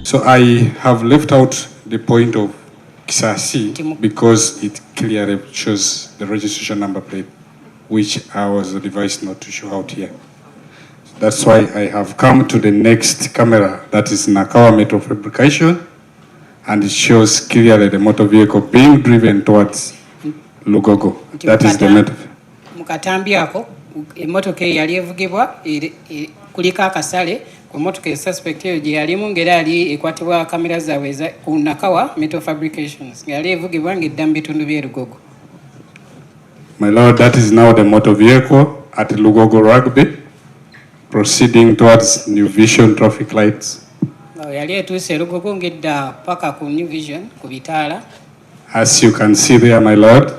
So I have left out the point of Kisasi because it clearly shows the registration number plate, which I was advised not to show out here. That's why I have come to the next camera, that is Nakawa Metal Fabrication, and it shows clearly the motor vehicle being driven towards Lugogo. That is the metal. Mukatambyako emotoka yali evugibwa kuliko akasale ku motoka suspect eyo gye yalimu ng'era yali ekwatibwa kamera zaabwe ku Nakawa Metal Fabrications yali evugibwa ng'edda mu bitundu by'e Lugogo. My lord, that is now the motor vehicle at Lugogo Rugby proceeding towards New Vision traffic lights. Yali etuuse e Lugogo ng'edda paka ku New Vision ku bitaala. As you can see there, my lord,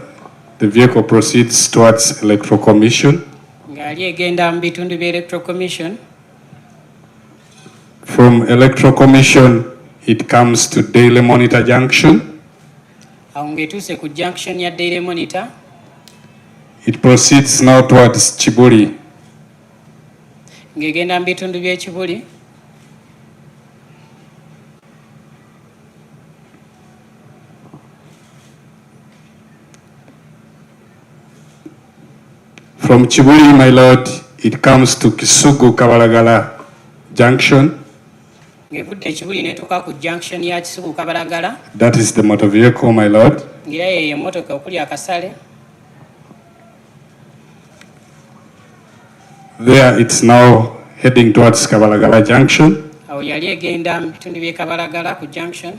the vehicle proceeds towards Electoral Commission. Yali egenda mu bitundu by'e Electoral Commission. From Electoral Commission, it comes to Daily Monitor Junction. Awo ng'etuuse ku junction ya Daily Monitor. It proceeds now towards Chibuli. Ng'egenda mu bitundu by'e Chibuli. From Chibuli, my lord, it comes to Kisugu Kabalagala Junction. That is the motor vehicle, my lord. There it's now heading towards Kabalagala Junction.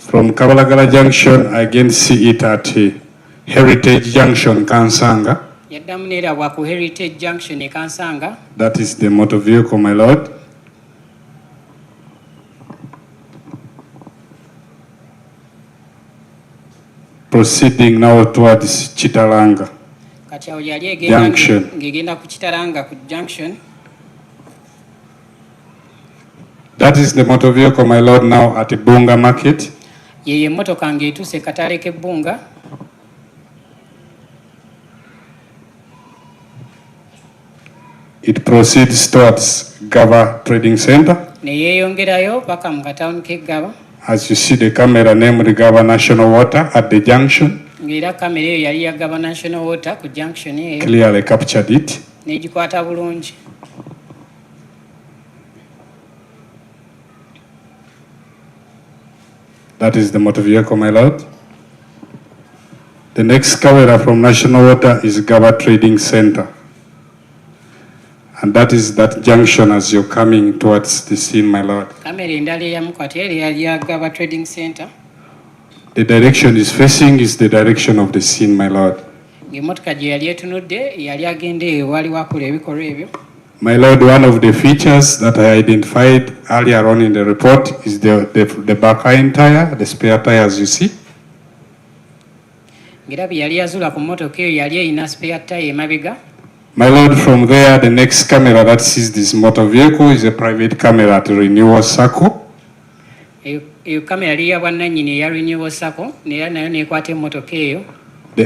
From Kabalagala Junction, I again see it at Heritage Junction, Kansanga. That is the motor vehicle, my lord. Proceeding now towards Chitalanga Junction. That is the motor vehicle, my lord, now at Bunga Market. It proceeds towards Gava Trading Center. As you see the camera named Gava National Water at the junction. Clearly captured it. That is the motor vehicle, my lord. The next camera from National Water is Gava Trading Center. And that is that junction as you're coming towards the scene, my lord. The direction is facing is the direction of the scene, my lord. My lord, one of the features that I identified earlier on in the report is the back end tire, the spare tire, as you see. My lord, from there, the next camera that sees this motor vehicle is a private camera at Renewal Circle. The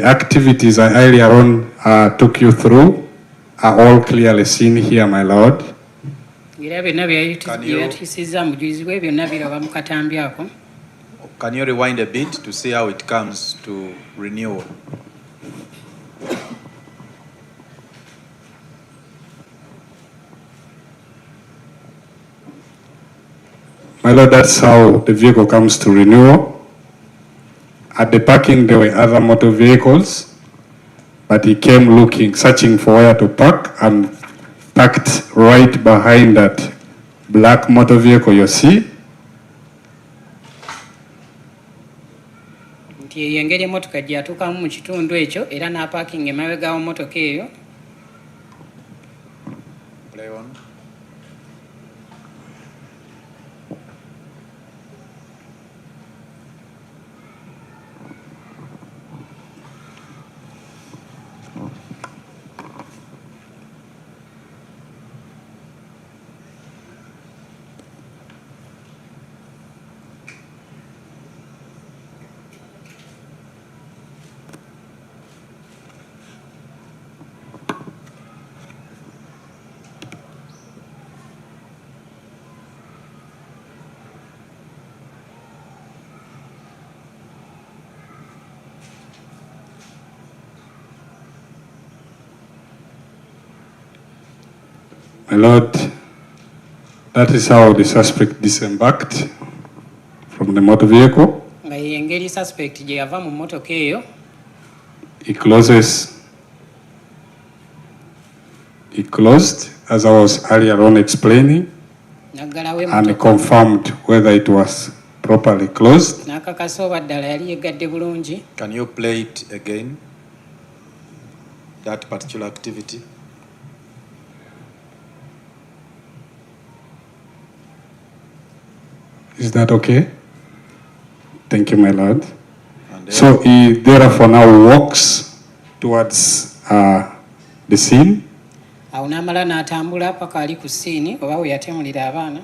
activities I earlier on took you through are all clearly seen here, my lord. Can you rewind a bit to see how it comes to renewal? My lord, that's how the vehicle comes to renewal. At the parking, there were other motor vehicles, but he came looking, searching for where to park, and parked right behind that black motor vehicle you see. Play on. My Lord, that is how the suspect disembarked from the motor vehicle. Nga yengeri suspect gye yava mu mmotoka eyo. He closed, as I was earlier on explaining, and confirmed whether it was properly closed. Can you play it again? That particular activity? Is that okay? Thank you, my Lord. So he therefore now walks towards the scene. Awo n'amala n'atambula paka ali ku siini oba we yatemulira abaana.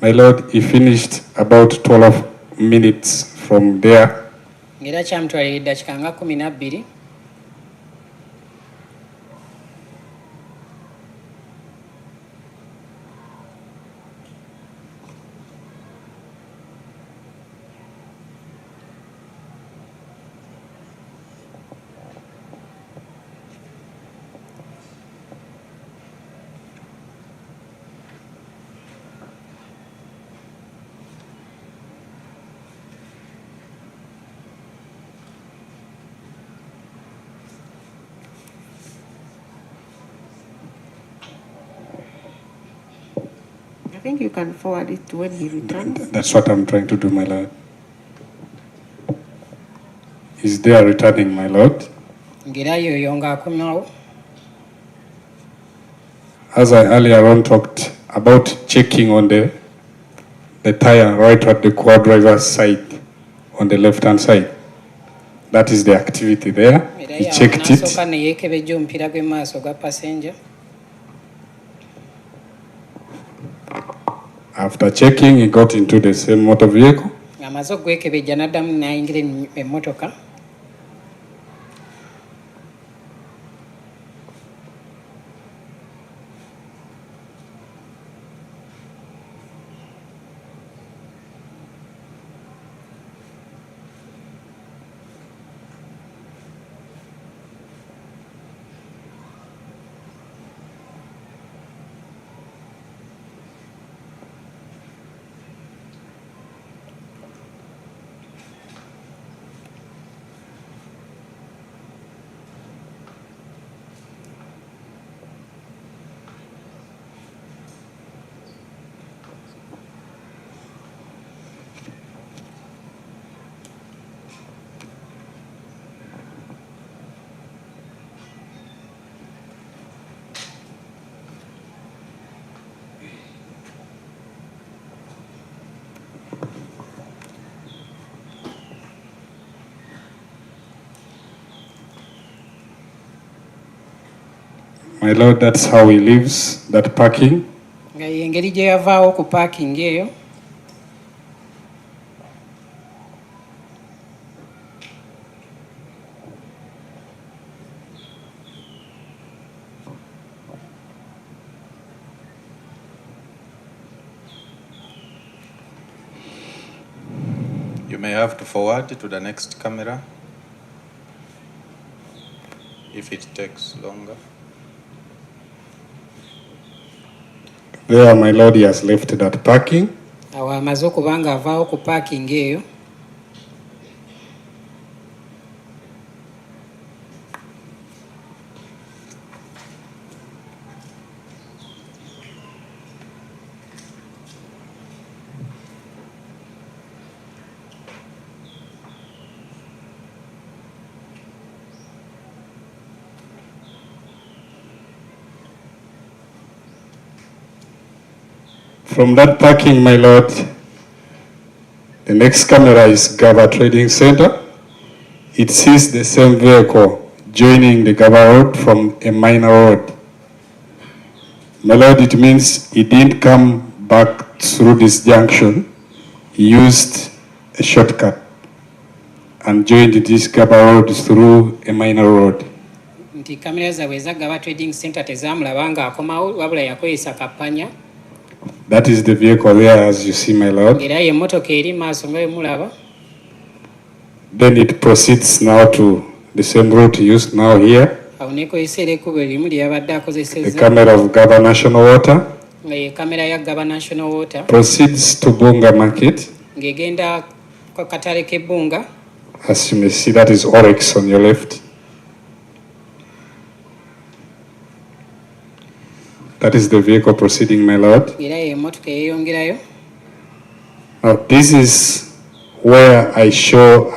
My Lord, he finished about 12 minutes from there. Ng'era kyamutwalira eddakiika nga 12. I think you can forward it to when he returns. That's what I'm trying to do, my Lord. Is there returning, my Lord? As I earlier on talked about checking on the tire right at the co-driver's side, on the left-hand side. That is the activity there. He checked it. After checking, he got into the same motor vehicle. My Lord, that's how he leaves that parking. You may have to forward to the next camera if it takes longer. There, my Lord, he has left that parking. From that parking, my Lord, the next camera is Gaba Trading Center. It sees the same vehicle joining the Gaba Road from a minor road. My Lord, it means he didn't come back through this junction. He used a shortcut and joined this Gaba Road through a minor road. That is the vehicle there, as you see, my Lord. Then it proceeds now to the same route used now here, awo nekoyesera ekkubo erimu lye yabadde the akozesezza camera of Gaba National Water, nga ye kamera ya Gaba National Water proceeds to Bunga Market. ng'egenda ku katale k'ebbunga. As you may see, that is Oryx on your left. That is the vehicle proceeding, my lord. Era ye emmotoka eyeeyongerayo. Now, this is where I show,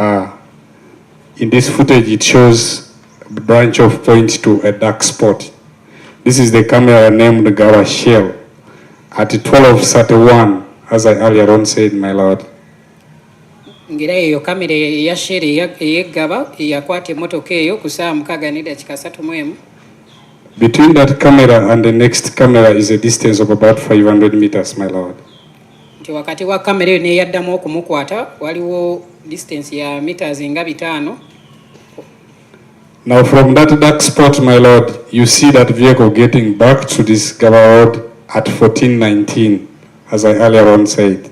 in this footage, it shows the branch of point to a dark spot. This is the camera named Gawa Shell at 12:31, as I earlier on said, my lord. Ng'era eyo kamera eya Shell eyeggaba eyakwata emmotoka eyo ku ssaawa 6:31. Between that camera and the next camera is a distance of about 500 meters, my lord. Nti wakati wa kamera eyo n'eyaddamu okumukwata waliwo distance ya meters nga 5. Now, from that dark spot, my lord, you see that vehicle getting back to this Gaba Road at 14:19, as I earlier on said.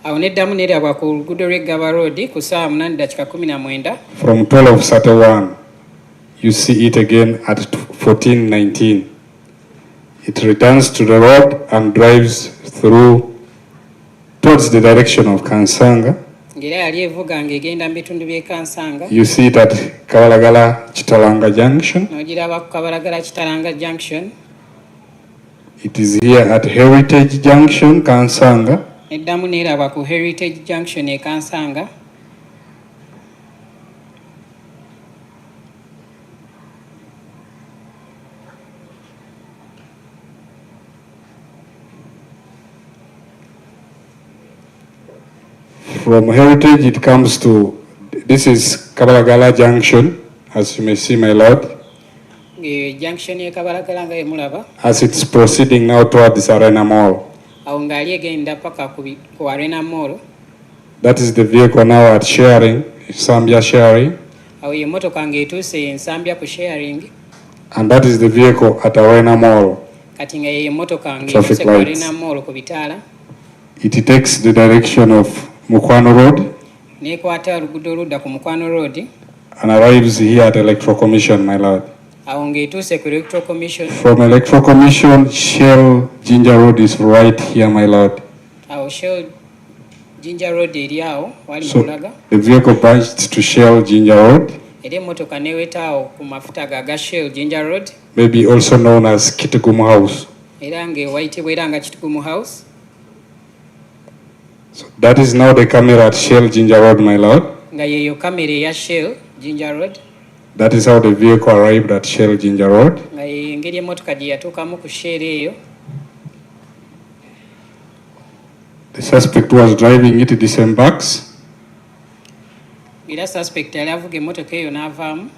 Awo neddamu nerabwa ku luguudo lw'Egaba Road ku ssaawa 8:19. From 12:31, you see it again at 14:19. It returns to the road and drives through towards the direction of Kansanga. Ng'era yali evuga ng'egenda mu bitundu by'e Kansanga. You see it at Kabalagala Chitalanga Junction. N'ogiraba ku Kabalagala Kitalanga Junction. It is here at Heritage Junction, Kansanga. Neddamu neraba ku Heritage Junction e Kansanga. From Heritage, it comes to, this is Kabalagala Junction, as you may see, my lord, Junction ye Kabalagala nga emulaba. as it's proceeding now towards Arena Mall. Awo ng'ali egenda paka ku Arena Mall. That is the vehicle now at Sharing, Sambia Sharing, Awo ye emmotoka ng'etuuse Nsambya ku Sharing. and that is the vehicle at Arena Mall. Kati nga ye emmotoka Traffic ng'etuuse ku lights. Arena Mall ku bitaala. It takes the direction of Mukwano Road N'ekwata oluguudo oludda ku Mukwano Road. and arrives here at Electoral Commission, my lord. Awo ng'etuuse ku Electoral Commission. From Electoral Commission, Shell Ginger Road is right here, my lord. Awo Shell Ginger Road eri awo wali So mulaga. the vehicle branched to Shell Ginger Road, Era emmotoka n'eweta awo ku mafuta ga Shell Ginger Road. maybe also known as Kitigumu House. Era ng'ewayitibwa era nga Kitugumu House. So that is now the camera at Shell Ginger Road, my lord. Nga yeyo kamera eya Shell Ginger Road. That is how the vehicle arrived at Shell Ginger Road. Nga yeyo engeri emmotoka gye yatuukamu ku Shell eyo. The suspect was driving it disembarks. Era suspect yali avuga emmotoka eyo n'avaamu.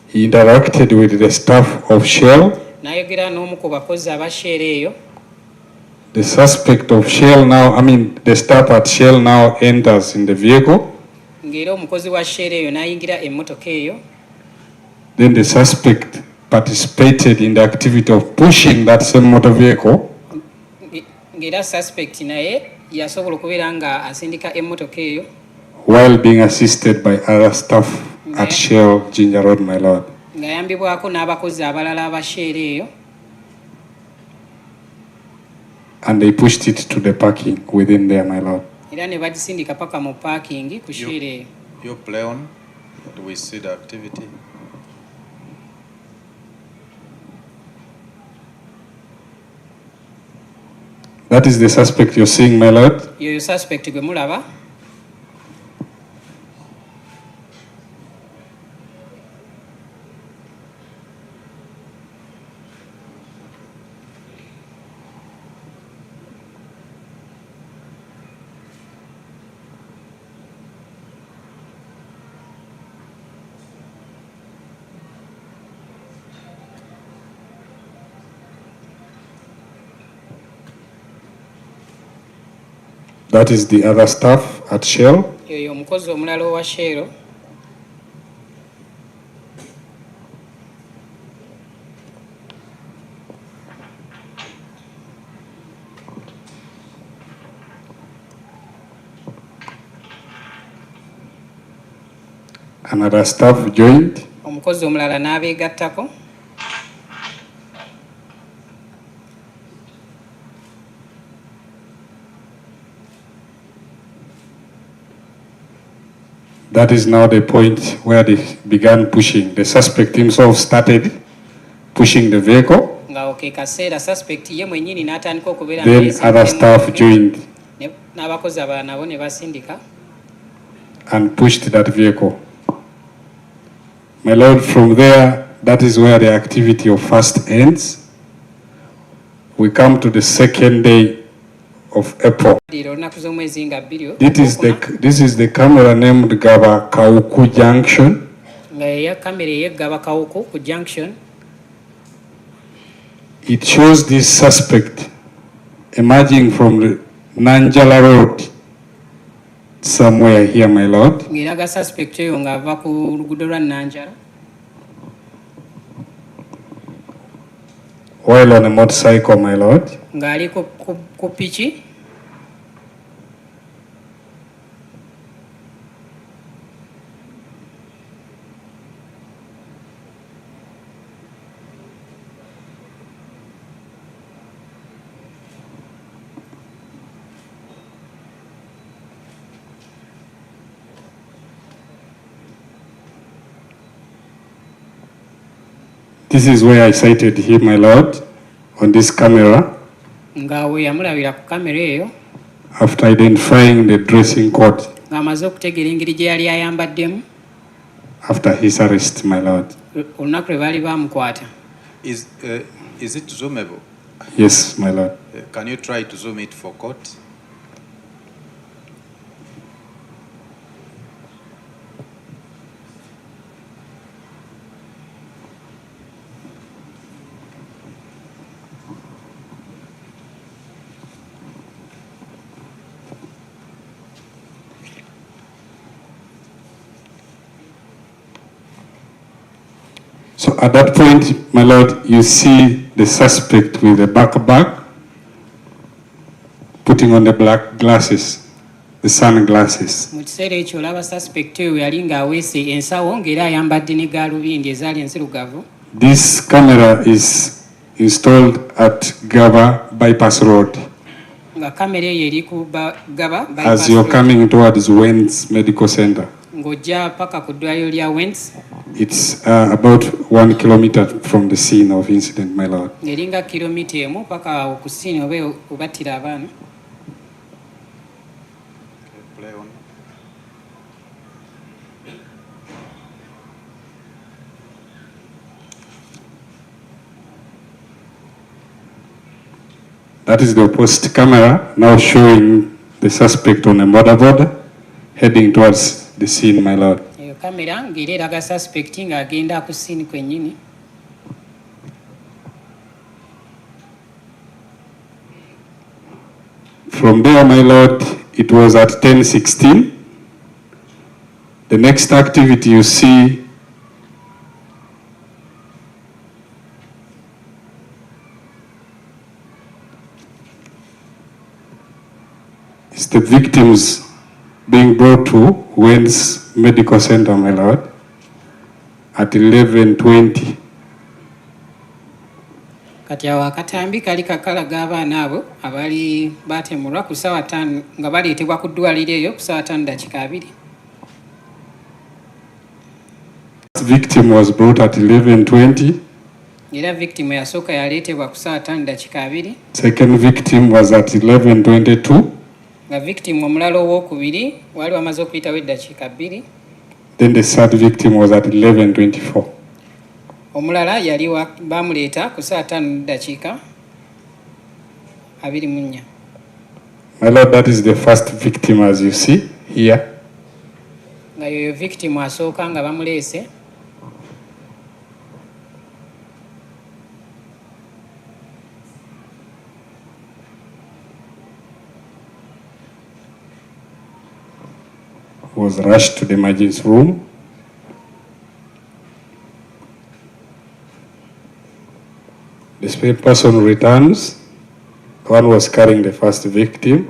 He interacted with the staff of Shell. N'ayogera n'omu ku bakozi aba Shell eyo. The suspect of Shell now, the staff at Shell now enters in the vehicle. Ng'era omukozi wa Shell eyo n'ayingira emmotoka eyo. Then the suspect participated in the activity of pushing that same motor vehicle. Ng'era suspect naye yasobola okubeera nga asindika emmotoka eyo. While being assisted by other staff at Shell Ginger Road, my lord. Ng'ayambibwako n'abakozi abalala aba Shell eyo. And they pushed it to the parking within there, my lord. Era ne bagisindika paka mu parking ku Shell eyo. You play on, do we see the activity? That is the suspect you're seeing, my lord. Yoyo suspect gwe mulaba. That is the other staff at Shell. Yoyo omukozi omulala owa Shell. Another staff joined. Omukozi omulala n'abeegattako. That is now the point where they began pushing. The suspect himself started pushing the vehicle. Nga ke kaseera suspect ye mwennyini n'atandika okubeera then other staff joined n'abakozi abalala nabo ne basindika and pushed that vehicle. My Lord, from there, that is where the activity of first ends. We come to the second day of April. This is the camera named Gaba Kauku Junction. It shows this suspect emerging from the Nanjala Road somewhere here, my Lord. While on a motorcycle, my Lord. This is where I sighted him, my Lord, on this camera. After identifying the dressing code. After his arrest, my Lord. Is it zoomable? Yes, my Lord. Can you try to zoom it for court? So at that point, my Lord, you see the suspect with the backpack, putting on the black glasses, the sunglasses. This camera is installed at Gaba Bypass Road. As you're coming towards Wentz Medical Center. It's about 1 kilometer from the scene of incident, my Lord. That is the post camera now showing the suspect on a motorboard heading towards the scene, my Lord. From there, my Lord, it was at 10:16. The next activity you see is the victims being brought to Wentz Medical Center, my Lord, at 11:20. Kati awo akatambi kali kakalaga abaana abo abali batemulwa ku ssaawa 5 nga baleetebwa ku ddwaliro eyo ku ssaawa 5:2. Victim was brought at 11:20. Era victim yasooka yaleetebwa ku ssaawa 5:2. Second victim was at 11:22. Nga victim omulala owookubiri wali wamaze okuyitawo eddakiika 2. Then the third victim was at 11:24. Omulala yali bamuleeta ku ssaawa 5:24. My Lord, that is the first victim as you see here. Nga yoyo victim asooka nga bamuleese. Was rushed to the emergency room. The spare person returns. One was carrying the first victim.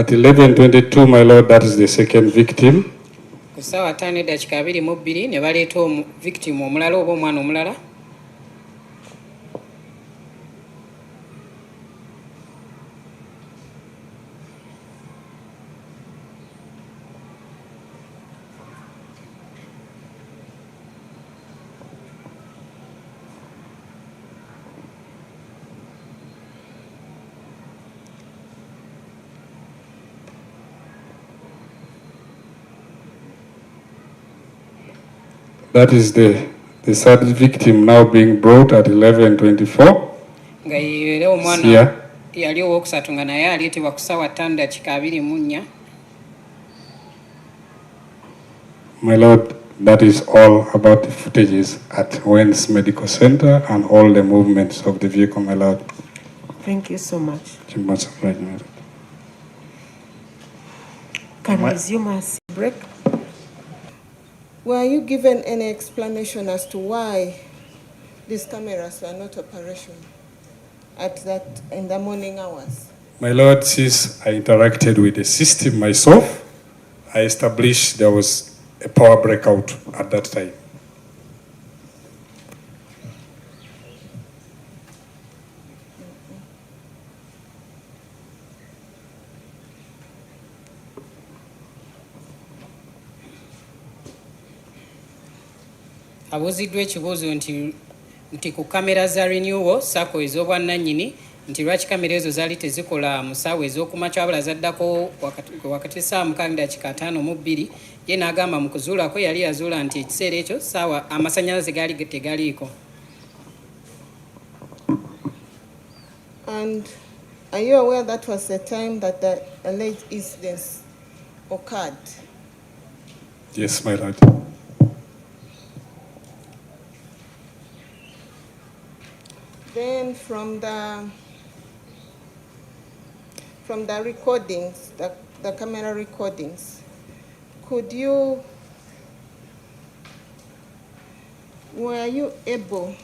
At 11:22, my lord, that is the second victim. Ku ssaawa 5:22 ne baleeta victim omulala oba omwana omulala. That is the third victim now being brought at 11:24. Nga era omwana yali owookusatu nga naye aleetebwa ku ssaawa 5:24. My lord, that is all about the footages at Waynes Medical Center and all the movements of the vehicle, my lord. Thank you so much. Thank you much, my lord. Can we resume our break? Were you given any explanation as to why these cameras were not operational in the morning hours? My lord, since I interacted with the system myself, I established there was a power breakout at that time. Abuuziddwa ekibuuzo nti ku kamera za renewal sako ez'obwannannyini nti lwaki kamera ezo zaali tezikola mu ssaawa ez'okumakya wabula zaddako wakati ssaawa 6:52 ye n'agamba mu kuzuulako yali yazuula nti ekiseera ekyo ssaawa amasannyalaze gaali tegaliiko. And are you aware that was the time that the alleged incidents occurred? Yes, my lord. Then from the recordings, the camera recordings, were you able,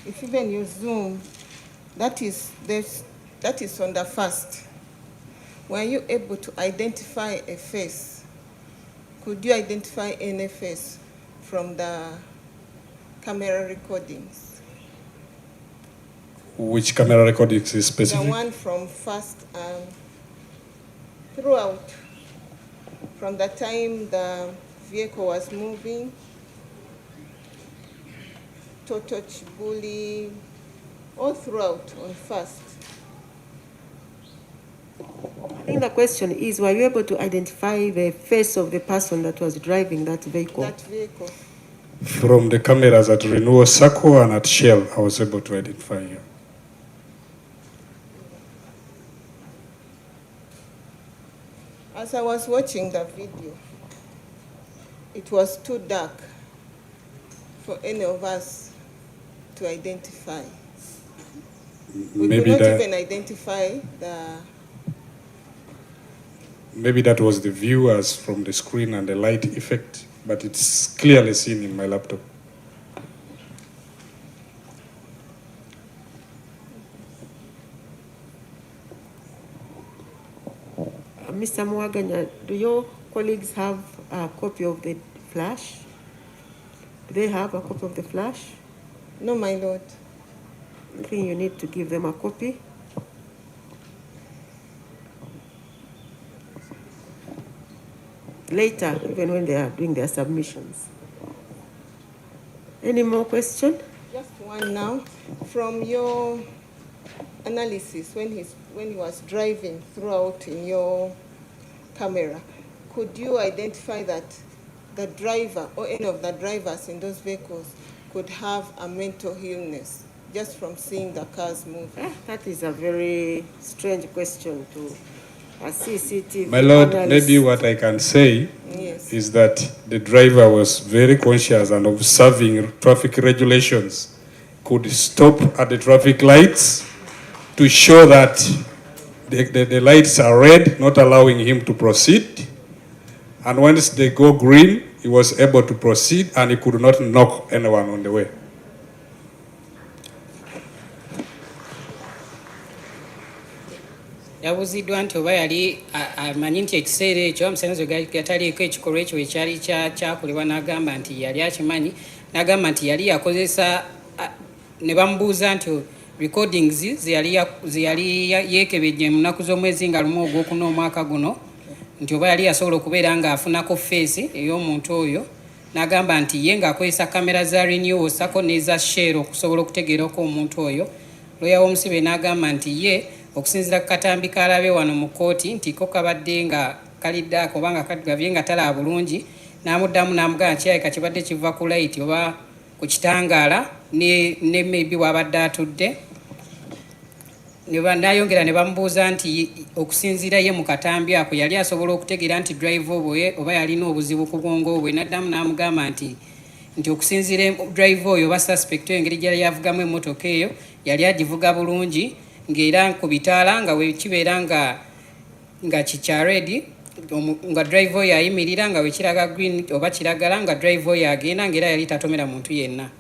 if even you zoom, that is on the first, were you able to identify a face? Could you identify any face from the camera recordings? Which camera recordings is specific? The one from first, throughout, from the time the vehicle was moving, Toto Chibuli, all throughout on first. I think the question is, were you able to identify the face of the person that was driving that vehicle? That vehicle. From the cameras at Renewal Circle and at Shell, I was able to identify you. As I was watching the video, it was too dark for any of us to identify. We Maybe could not that, even identify the... maybe that was the viewers from the screen and the light effect, but it's clearly seen in my laptop. Mr. Mwaganya, do your colleagues have a copy of the flash? Do they have a copy of the flash? No, my lord. I think you need to give them a copy. Later, even when they are doing their submissions. Any more questions? Just one now. From your analysis, when he was driving throughout in your camera, could you identify that the driver or any of the drivers in those vehicles could have a mental illness just from seeing the cars move? That is a very strange question to a CCTV My lord, analyst. maybe what I can say Yes. is that the driver was very conscious and observing traffic regulations, could stop at the traffic lights to show that the lights are red, not allowing him to proceed. And once they go green, he was able to proceed and he could not knock anyone on the way. yabuziddwa nti oba yali amanyi nti ekiseera ekyo omusenzo gataliiko ekikolwa ekyo ekyali kyakolebwa n'agamba nti yali akimanyi n'agamba nti yali yakozesa ne bamubuuza nti recordings zeyali yeekebejje mu nnaku z'omwezi nga lumu ogwokuna omwaka guno nti oba yali yasobola okubeera ng'afunako feesi ey'omuntu oyo n'agamba nti ye ng'akozesa kamera za renewal sako n'eza share okusobola okutegeerako omuntu oyo. Lawyer w'omusibe n'agamba nti ye okusinziira ku katambi kalabe wano mu kkooti nti ko kabadde nga kaliddaako oba nga kadugavye nga talaba bulungi n'amuddamu n'amugamba nti kiyaleka kibadde kiva ku light oba ku kitangaala ne maybe wabadde atudde. Nayongera ne bamubuuza nti okusinziira ye mu katambi ako yali asobola okutegeera nti drive oba yalina obuzibu ku bwongo bwe. N'addamu n'amugamba nti okusinziira drive oyo oba suspect oyo engeri gyali yavugamu emmotoka eyo yali agivuga bulungi ng'era ku bitaala nga wekibeera nga kikya red nga drive oyo ayimirira nga wekiraga green oba kiragala nga drive oyo agenda ng'era yali tatomera muntu yenna.